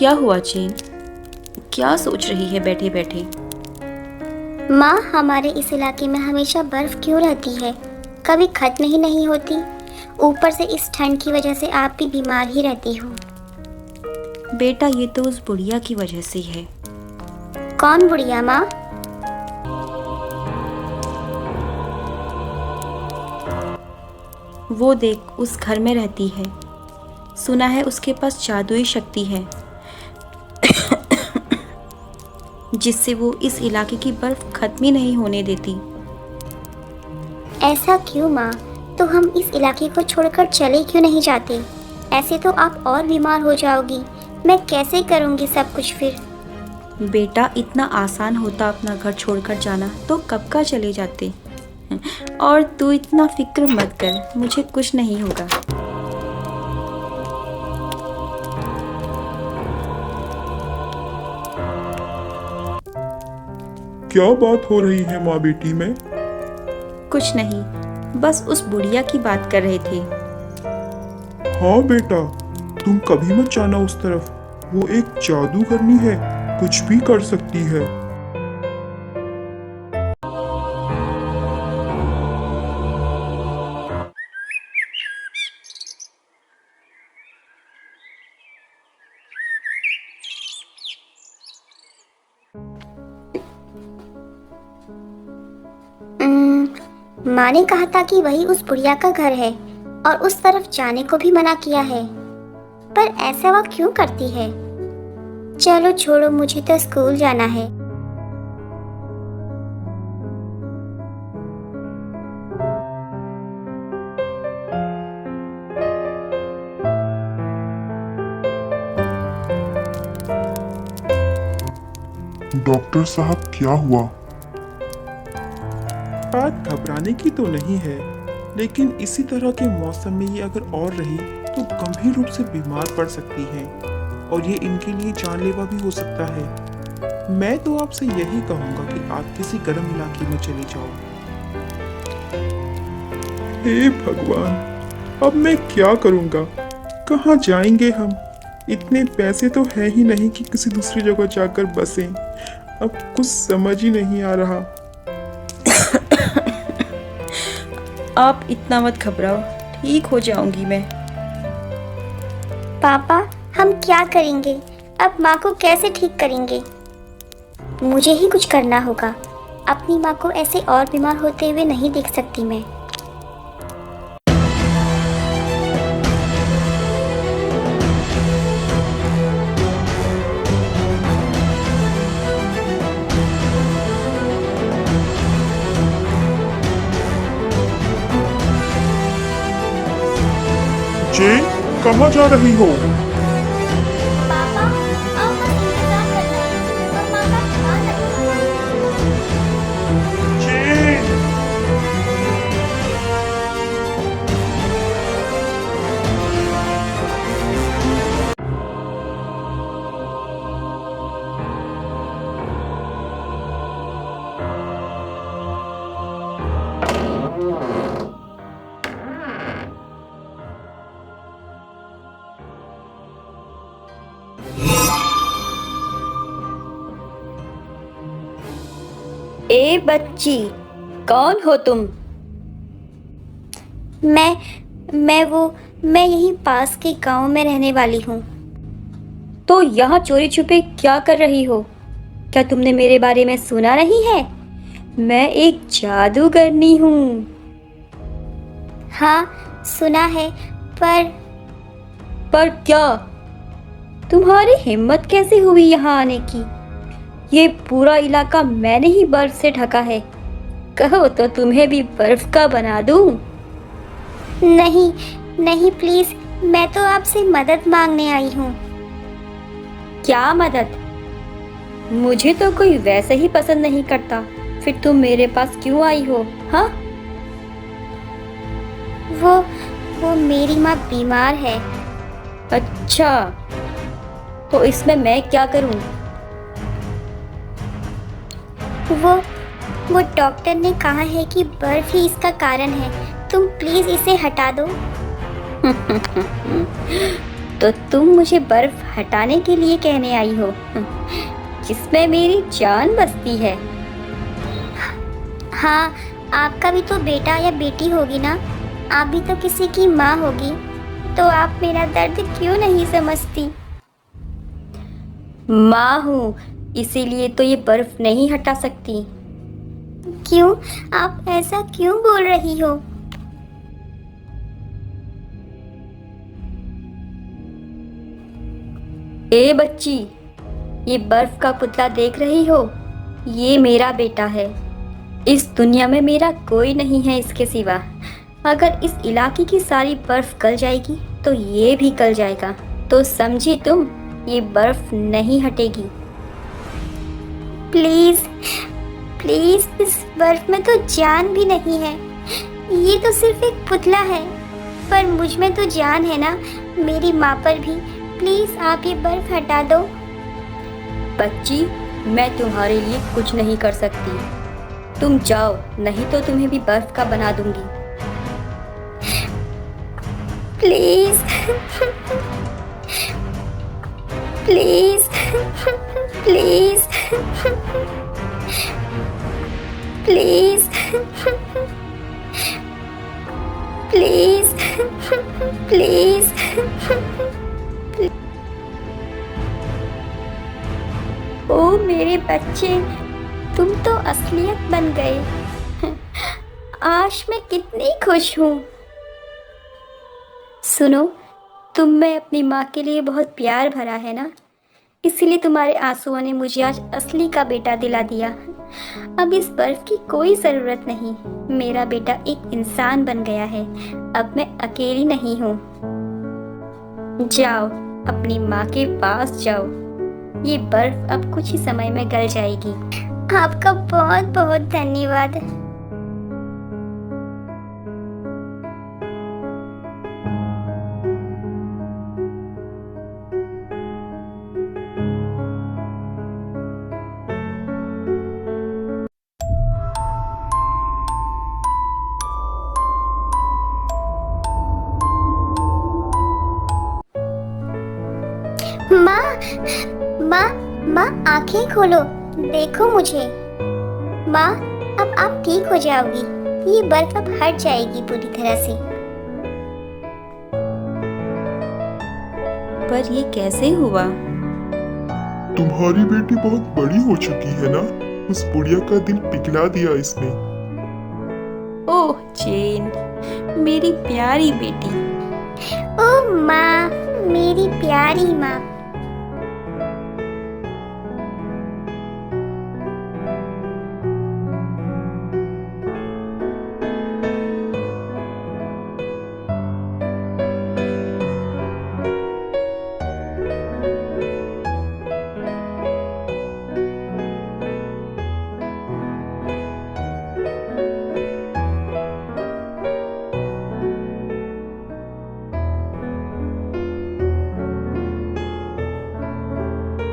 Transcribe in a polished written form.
क्या हुआ चेन? क्या सोच रही है बैठे बैठे? माँ, हमारे इस इलाके में हमेशा बर्फ क्यों रहती है? कभी खत्म ही नहीं होती। ऊपर से इस ठंड की वजह से आप भी बीमार ही रहती हो। बेटा, ये तो उस बुढ़िया की वजह से है। कौन बुढ़िया माँ? वो देख, उस घर में रहती है। सुना है उसके पास जादुई शक्ति है जिससे वो इस इलाके की बर्फ खत्म ही नहीं होने देती। ऐसा क्यों माँ? तो हम इस इलाके को छोड़कर चले क्यों नहीं जाते? ऐसे तो आप और बीमार हो जाओगी। मैं कैसे करूँगी सब कुछ फिर? बेटा, इतना आसान होता अपना घर छोड़कर जाना तो कब का चले जाते। और तू इतना फिक्र मत कर, मुझे कुछ नहीं होगा। क्या बात हो रही है माँ बेटी में? कुछ नहीं, बस उस बुढ़िया की बात कर रहे थे। हाँ बेटा, तुम कभी मत जाना उस तरफ। वो एक जादूगरनी है, कुछ भी कर सकती है। माँ ने कहा था कि वही उस बुढ़िया का घर है और उस तरफ जाने को भी मना किया है। पर ऐसा वह क्यों करती है? चलो छोड़ो, मुझे तो स्कूल जाना है। डॉक्टर साहब, क्या हुआ? बात घबराने की तो नहीं है, लेकिन इसी तरह के मौसम में ये अगर और रही तो गंभीर रूप से बीमार पड़ सकती हैं और ये इनके लिए जानलेवा भी हो सकता है। मैं तो आपसे यही कहूंगा कि आप किसी गर्म इलाके में चले जाओ। हे भगवान, अब मैं क्या करूँगा? कहाँ जाएंगे हम? इतने पैसे तो है ही नहीं कि किसी दूसरी जगह जाकर बसें। अब कुछ समझ ही नहीं आ रहा। आप इतना मत घबराओ, ठीक हो जाऊंगी मैं। पापा, हम क्या करेंगे? अब माँ को कैसे ठीक करेंगे? मुझे ही कुछ करना होगा। अपनी माँ को ऐसे और बीमार होते हुए नहीं देख सकती मैं। जेन, कहाँ जा रही हो? पापा, अब बस इंतजार करना है और माँ का ध्यान रखना है। जेन! ए बच्ची, कौन हो तुम? मैं यहीं पास के गांव में रहने वाली हूँ। तो यहाँ चोरी छुपे क्या कर रही हो? क्या तुमने मेरे बारे में सुना नहीं है? मैं एक जादूगरनी हूँ। हाँ, सुना है, पर क्या? तुम्हारी हिम्मत कैसे हुई यहाँ आने की? ये पूरा इलाका मैंने ही बर्फ से ढका है। कहो तो तुम्हें भी बर्फ का बना दूं? नहीं नहीं, प्लीज, मैं तो आपसे मदद मांगने आई हूँ। क्या मदद? मुझे तो कोई वैसे ही पसंद नहीं करता, फिर तुम मेरे पास क्यों आई हो? हाँ? वो मेरी माँ बीमार है। अच्छा, तो इसमें मैं क्या करूं? वो डॉक्टर ने कहा है कि बर्फ ही इसका कारण है। तुम प्लीज इसे हटा दो। तो तुम मुझे बर्फ हटाने के लिए कहने आई हो, जिसमें मेरी जान बसती है। हाँ, आपका भी तो बेटा या बेटी होगी ना, आप भी तो किसी की माँ होगी, तो आप मेरा दर्द क्यों नहीं समझती? माँ हूँ, इसीलिए तो ये बर्फ नहीं हटा सकती। क्यों? आप ऐसा क्यों बोल रही हो? ए बच्ची, ये बर्फ का पुतला देख रही हो? ये मेरा बेटा है। इस दुनिया में मेरा कोई नहीं है इसके सिवा। अगर इस इलाके की सारी बर्फ गल जाएगी तो ये भी गल जाएगा। तो समझी तुम, ये बर्फ नहीं हटेगी। प्लीज प्लीज, इस बर्फ में तो जान भी नहीं है। ये तो सिर्फ एक पुतला है, पर मुझ में तो जान है ना, मेरी माँ पर भी। प्लीज आप ये बर्फ हटा दो। बच्ची, मैं तुम्हारे लिए कुछ नहीं कर सकती। तुम जाओ, नहीं तो तुम्हें भी बर्फ का बना दूंगी। Please please please please please please. ओ मेरे बच्चे, तुम तो असलियत बन गए। आज मैं कितनी खुश हूँ। सुनो, तुम में अपनी माँ के लिए बहुत प्यार भरा है ना, इसीलिए तुम्हारे आंसुओं ने मुझे आज असली का बेटा दिला दिया। अब इस बर्फ की कोई ज़रूरत नहीं। मेरा बेटा एक इंसान बन गया है। अब मैं अकेली नहीं हूँ। जाओ, अपनी माँ के पास जाओ। ये बर्फ अब कुछ ही समय में गल जाएगी। आपका बहुत बहुत धन्यवाद। माँ माँ माँ, आंखें खोलो, देखो मुझे। माँ, अब आप ठीक हो जाओगी। ये बर्फ अब हट जाएगी पूरी तरह से। पर ये कैसे हुआ? तुम्हारी बेटी बहुत बड़ी हो चुकी है ना, उस बुढ़िया का दिल पिघला दिया इसने। ओह चेन, मेरी प्यारी बेटी। ओ माँ, मेरी प्यारी माँ।